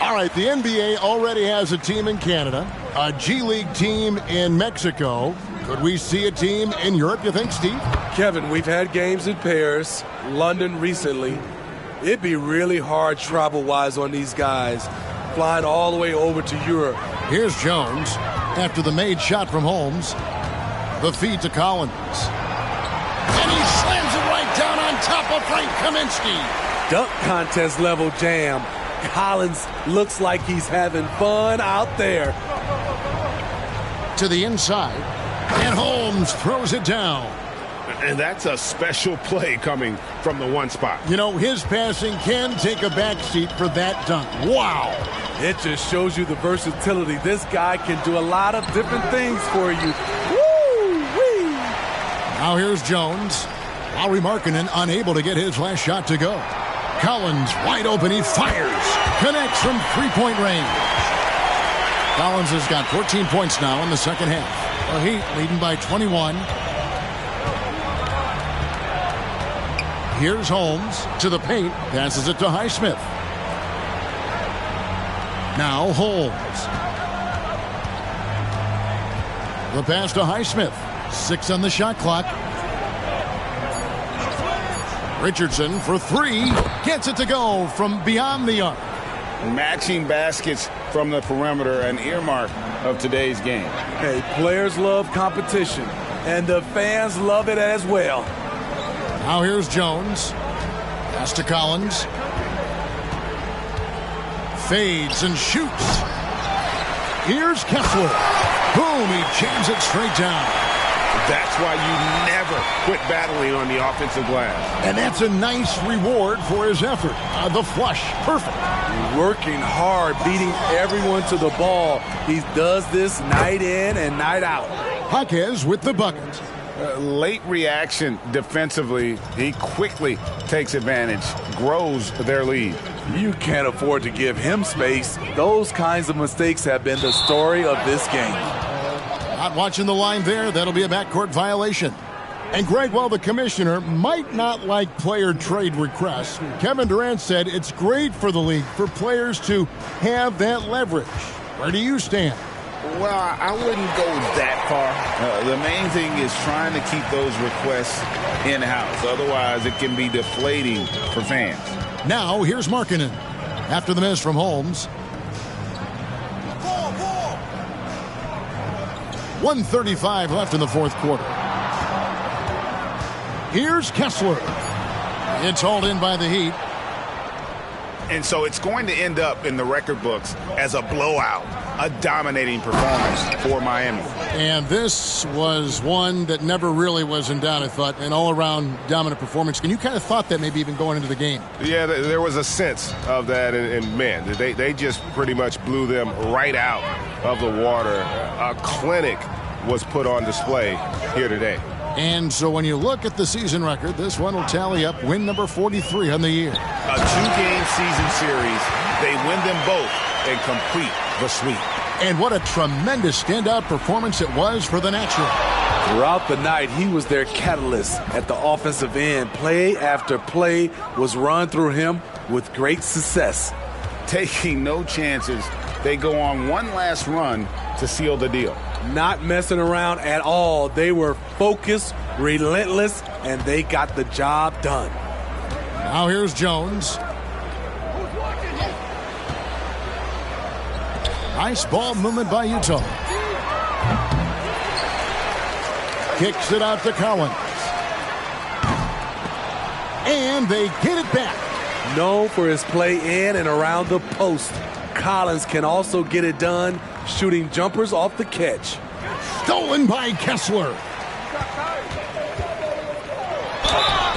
All right, the NBA already has a team in Canada, a G League team in Mexico. Could we see a team in Europe, you think, Steve? Kevin, we've had games in Paris, London recently. It'd be really hard travel-wise on these guys, flying all the way over to Europe. Here's Jones after the made shot from Holmes. The feed to Collins. And he slams it right down on top of Frank Kaminsky. Dunk contest level jam. Collins looks like he's having fun out there. To the inside, and Holmes throws it down. And that's a special play coming from the one spot. You know, his passing can take a backseat for that dunk. Wow. It just shows you the versatility. This guy can do a lot of different things for you. Woo-wee. Now here's Jones. Lauri Markkanen unable to get his last shot to go. Collins wide open. He fires. Connects from three-point range. Collins has got 14 points now in the second half. The Heat leading by 21. Here's Holmes to the paint. Passes it to Highsmith. Now Holmes. The pass to Highsmith. 6 on the shot clock. Richardson for 3. Gets it to go from beyond the arc. Matching baskets from the perimeter, an earmark of today's game. Hey, players love competition. and the fans love it as well. Now here's Jones. Pass to Collins. Fades and shoots. Here's Kessler. Boom, he jams it straight down. That's why you never quit battling on the offensive glass. And that's a nice reward for his effort. The flush, perfect. Working hard, beating everyone to the ball. He does this night in and night out. Jaquez with the bucket. Late reaction defensively. He quickly takes advantage, grows their lead. You can't afford to give him space. Those kinds of mistakes have been the story of this game. Not watching the line there. That'll be a backcourt violation. And Greg, while the commissioner might not like player trade requests, Kevin Durant said it's great for the league for players to have that leverage. Where do you stand? Well, I wouldn't go that far. The main thing is trying to keep those requests in-house. Otherwise, it can be deflating for fans. Now, here's Markkanen. After the miss from Holmes. 1:35 left in the fourth quarter. Here's Kessler. It's hauled in by the Heat. And so it's going to end up in the record books as a blowout, a dominating performance for Miami. And this was one that never really was in doubt, I thought, an all-around dominant performance. And you kind of thought that maybe even going into the game. Yeah, there was a sense of that, and man, they just pretty much blew them right out of the water. A clinic was put on display here today. And so when you look at the season record, this one will tally up win number 43 on the year. A two-game season series. They win them both and complete the sweep. And what a tremendous standout performance it was for the Natural. Throughout the night, he was their catalyst at the offensive end. Play after play was run through him with great success. Taking no chances, they go on one last run to seal the deal. Not messing around at all. They were focused, relentless, and they got the job done. Now here's Jones. Nice ball movement by Utah. Kicks it out to Collins. And they get it back. Known for his play in and around the post, Collins can also get it done shooting jumpers off the catch. Stolen by Kessler.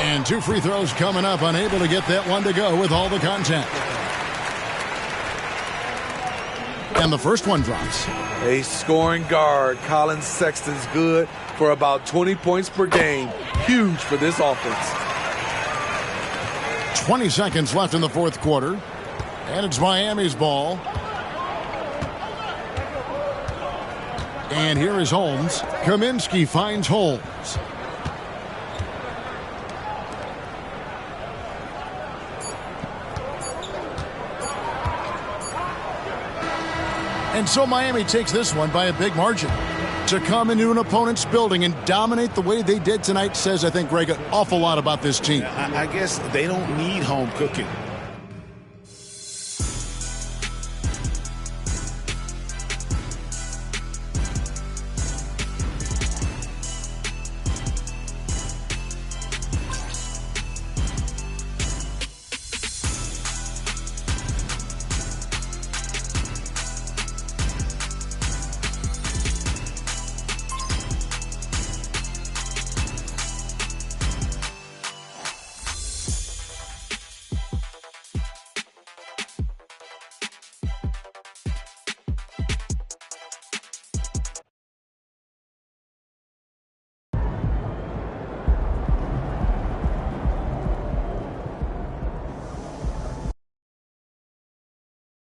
And two free throws coming up, unable to get that one to go with all the contact. And the first one drops. A scoring guard, Colin Sexton's good for about 20 points per game. Huge for this offense. 20 seconds left in the fourth quarter. And it's Miami's ball. And here is Holmes. Kaminsky finds Holmes. And so Miami takes this one by a big margin. To come into an opponent's building and dominate the way they did tonight says, I think, Greg, an awful lot about this team. I guess they don't need home cooking.